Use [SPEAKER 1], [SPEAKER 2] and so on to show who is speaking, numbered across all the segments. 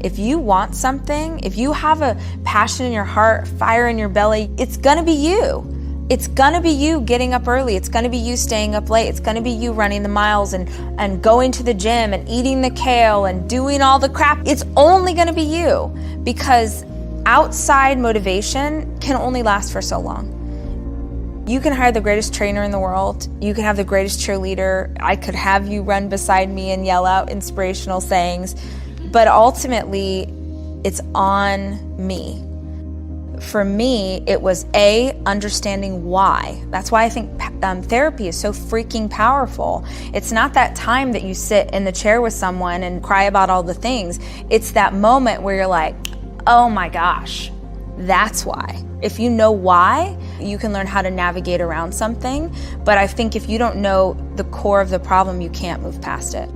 [SPEAKER 1] If you want something, if you have a passion in your heart, fire in your belly, it's gonna be you. It's gonna be you getting up early. It's gonna be you staying up late. It's gonna be you running the miles and going to the gym and eating the kale and doing all the crap. It's only gonna be you, because outside motivation can only last for so long. You can hire the greatest trainer in the world. You can have the greatest cheerleader. I could have you run beside me and yell out inspirational sayings. But ultimately, it's on me. For me, it was understanding why. That's why I think therapy is so freaking powerful. It's not that time that you sit in the chair with someone and cry about all the things. It's that moment where you're like, oh my gosh, that's why. If you know why, you can learn how to navigate around something. But I think if you don't know the core of the problem, you can't move past it.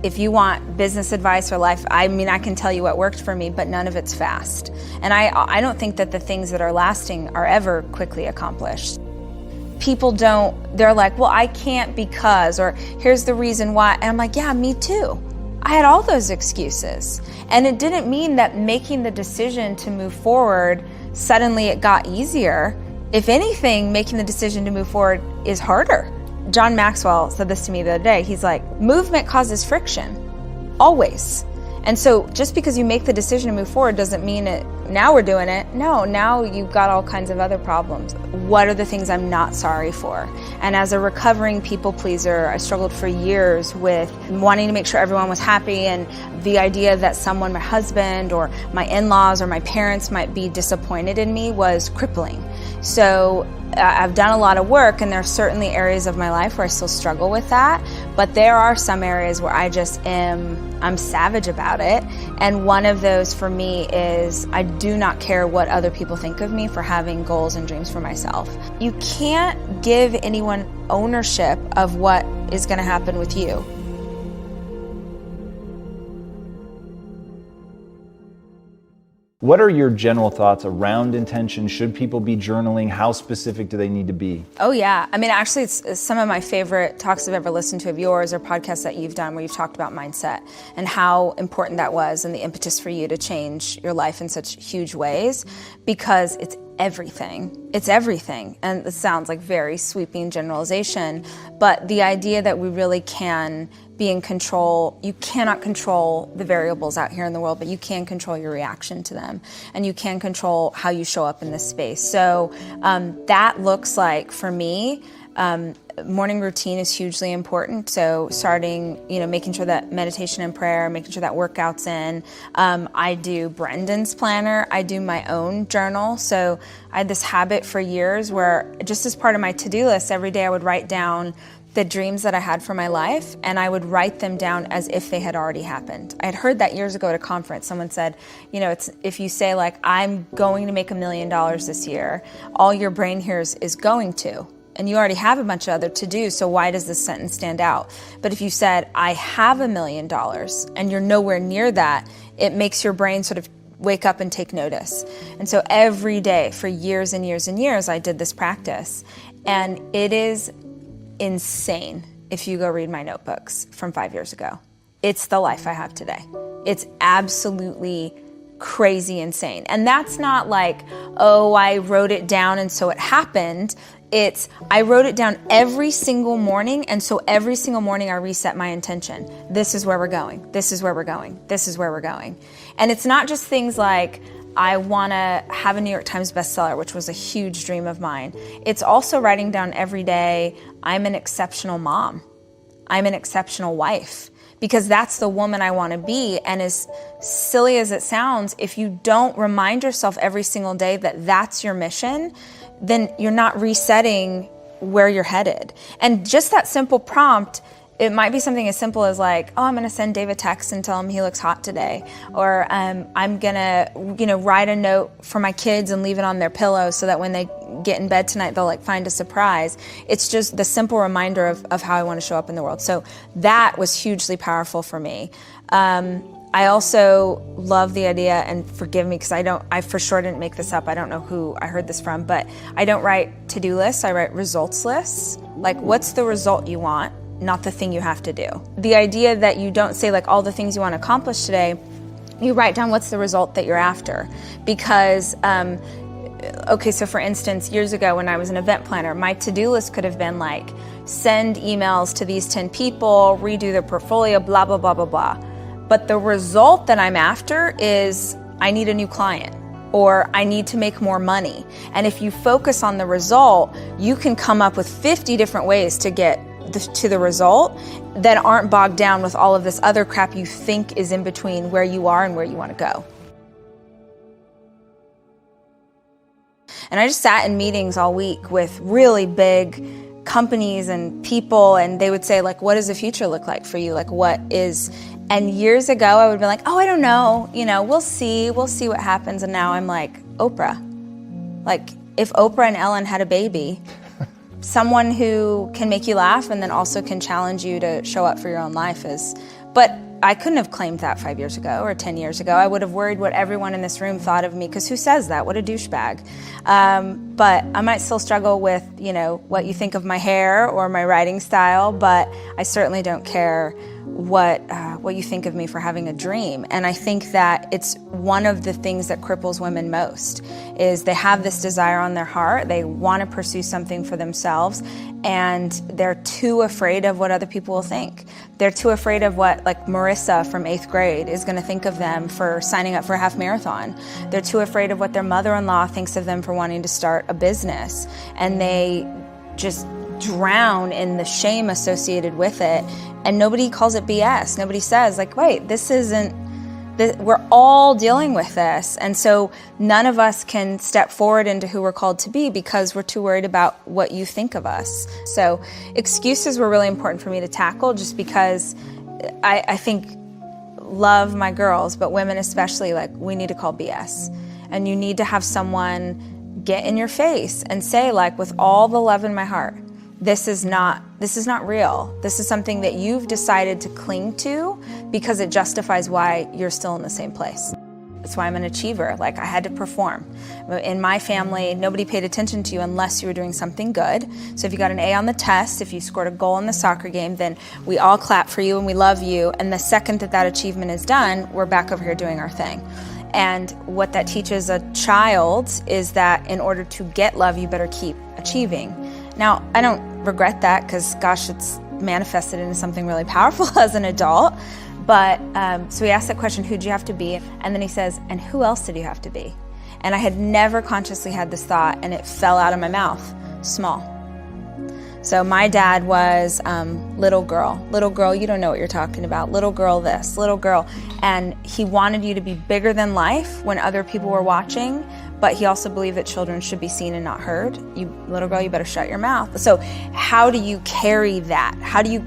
[SPEAKER 1] If you want business advice or life, I mean, I can tell you what worked for me, but none of it's fast. And I don't think that the things that are lasting are ever quickly accomplished. People they're like, well, I can't because, or here's the reason why. And I'm like, yeah, me too. I had all those excuses. And it didn't mean that making the decision to move forward, suddenly it got easier. If anything, making the decision to move forward is harder. John Maxwell said this to me the other day. He's like, movement causes friction, always. And so just because you make the decision to move forward doesn't mean now we're doing it. No, now you've got all kinds of other problems. What are the things I'm not sorry for? And as a recovering people pleaser, I struggled for years with wanting to make sure everyone was happy, and the idea that someone, my husband or my in-laws or my parents, might be disappointed in me was crippling. So I've done a lot of work, and there are certainly areas of my life where I still struggle with that, but there are some areas where I'm savage about it. And one of those for me is I do not care what other people think of me for having goals and dreams for myself. You can't give anyone ownership of what is going to happen with you.
[SPEAKER 2] What are your general thoughts around intention? Should people be journaling? How specific do they need to be?
[SPEAKER 1] Oh yeah. I mean, actually, it's some of my favorite talks I've ever listened to of yours, or podcasts that you've done where you've talked about mindset and how important that was and the impetus for you to change your life in such huge ways, because it's everything. It's everything. And this sounds like very sweeping generalization, but the idea that we really can be in control. You cannot control the variables out here in the world, but you can control your reaction to them, and you can control how you show up in this space. So that looks like, for me, morning routine is hugely important. So starting, making sure that meditation and prayer, making sure that workout's in. I do Brendan's planner. I do my own journal. So I had this habit for years where, just as part of my to-do list, every day I would write down the dreams that I had for my life, and I would write them down as if they had already happened. I had heard that years ago at a conference. Someone said, it's if you say like, I'm going to make $1 million this year, all your brain hears is going to, and you already have a bunch of other to-dos, so why does this sentence stand out? But if you said, I have $1 million, and you're nowhere near that, it makes your brain sort of wake up and take notice. And so every day for years and years and years, I did this practice, and it is insane if you go read my notebooks from 5 years ago. It's the life I have today. It's absolutely crazy insane. And that's not like, oh, I wrote it down and so it happened. It's, I wrote it down every single morning, and so every single morning I reset my intention. This is where we're going. This is where we're going. This is where we're going. And it's not just things like, I want to have a New York Times bestseller, which was a huge dream of mine. It's also writing down every day, I'm an exceptional mom. I'm an exceptional wife, because that's the woman I want to be. And as silly as it sounds, if you don't remind yourself every single day that that's your mission, then you're not resetting where you're headed. And just that simple prompt, it might be something as simple as like, oh, I'm going to send Dave a text and tell him he looks hot today. Or I'm going to, write a note for my kids and leave it on their pillow so that when they get in bed tonight, they'll find a surprise. It's just the simple reminder of how I want to show up in the world. So that was hugely powerful for me. I also love the idea, and forgive me because I for sure didn't make this up. I don't know who I heard this from, but I don't write to-do lists. I write results lists. Like, what's the result you want? Not the thing you have to do. The idea that you don't say like all the things you want to accomplish today, you write down what's the result that you're after. Because, okay, so for instance, years ago when I was an event planner, my to-do list could have been like, send emails to these 10 people, redo their portfolio, blah, blah, blah, blah, blah. But the result that I'm after is I need a new client, or I need to make more money. And if you focus on the result, you can come up with 50 different ways to get to the result that aren't bogged down with all of this other crap you think is in between where you are and where you want to go. And I just sat in meetings all week with really big companies and people, and they would say, like, what does the future look like for you? Like, what is... And years ago, I would be like, oh, I don't know. We'll see what happens. And now I'm like, Oprah. Like, if Oprah and Ellen had a baby, someone who can make you laugh and then also can challenge you to show up for your own life is... But I couldn't have claimed that 5 years ago or 10 years ago. I would have worried what everyone in this room thought of me, because who says that? What a douchebag. But I might still struggle with, what you think of my hair or my writing style, but I certainly don't care what you think of me for having a dream. And I think that it's one of the things that cripples women most, is they have this desire on their heart, they want to pursue something for themselves, and they're too afraid of what other people will think. They're too afraid of what, like, Marissa from 8th grade is going to think of them for signing up for a half marathon. They're too afraid of what their mother-in-law thinks of them for wanting to start a business. And they just drown in the shame associated with it. And nobody calls it BS. Nobody says, like, wait, we're all dealing with this. And so none of us can step forward into who we're called to be because we're too worried about what you think of us. So excuses were really important for me to tackle, just because I think, love my girls, but women especially, like, we need to call BS. And you need to have someone get in your face and say, like, with all the love in my heart, this is not real. This is something that you've decided to cling to because it justifies why you're still in the same place. That's why I'm an achiever. Like, I had to perform. In my family, nobody paid attention to you unless you were doing something good. So if you got an A on the test, if you scored a goal in the soccer game, then we all clap for you and we love you. And the second that achievement is done, we're back over here doing our thing. And what that teaches a child is that in order to get love, you better keep achieving. Now, I don't regret that, because, gosh, it's manifested into something really powerful as an adult. But so he asked that question, who'd you have to be? And then he says, and who else did you have to be? And I had never consciously had this thought, and it fell out of my mouth, small. So my dad was little girl, you don't know what you're talking about, little girl this, little girl. And he wanted you to be bigger than life when other people were watching, but he also believed that children should be seen and not heard. You, little girl, you better shut your mouth. So how do you carry that? How do you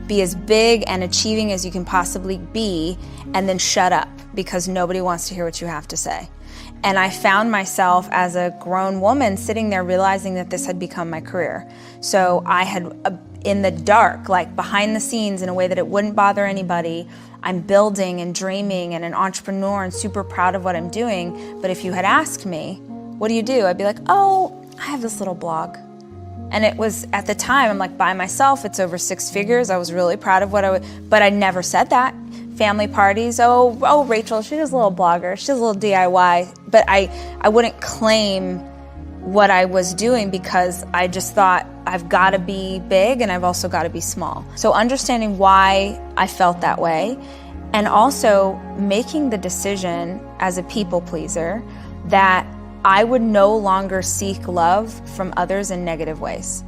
[SPEAKER 1] be as big and achieving as you can possibly be, and then shut up because nobody wants to hear what you have to say? And I found myself as a grown woman sitting there realizing that this had become my career. So I had, in the dark, like behind the scenes in a way that it wouldn't bother anybody, I'm building and dreaming and an entrepreneur and super proud of what I'm doing. But if you had asked me, what do? I'd be like, oh, I have this little blog. And it was, at the time, I'm like, by myself, it's over 6 figures. I was really proud of what but I never said that. Family parties, oh, Rachel, she does a little blogger, she does a little DIY. But I wouldn't claim what I was doing because I just thought I've got to be big and I've also got to be small. So understanding why I felt that way, and also making the decision as a people pleaser that I would no longer seek love from others in negative ways.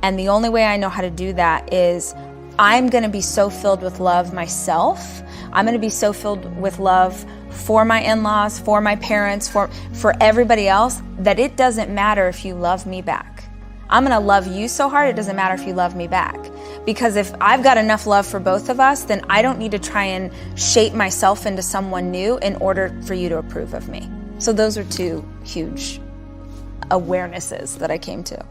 [SPEAKER 1] And the only way I know how to do that is I'm going to be so filled with love myself. I'm going to be so filled with love for my in-laws, for my parents, for everybody else, that it doesn't matter if you love me back. I'm going to love you so hard, it doesn't matter if you love me back. Because if I've got enough love for both of us, then I don't need to try and shape myself into someone new in order for you to approve of me. So those are 2 huge awarenesses that I came to.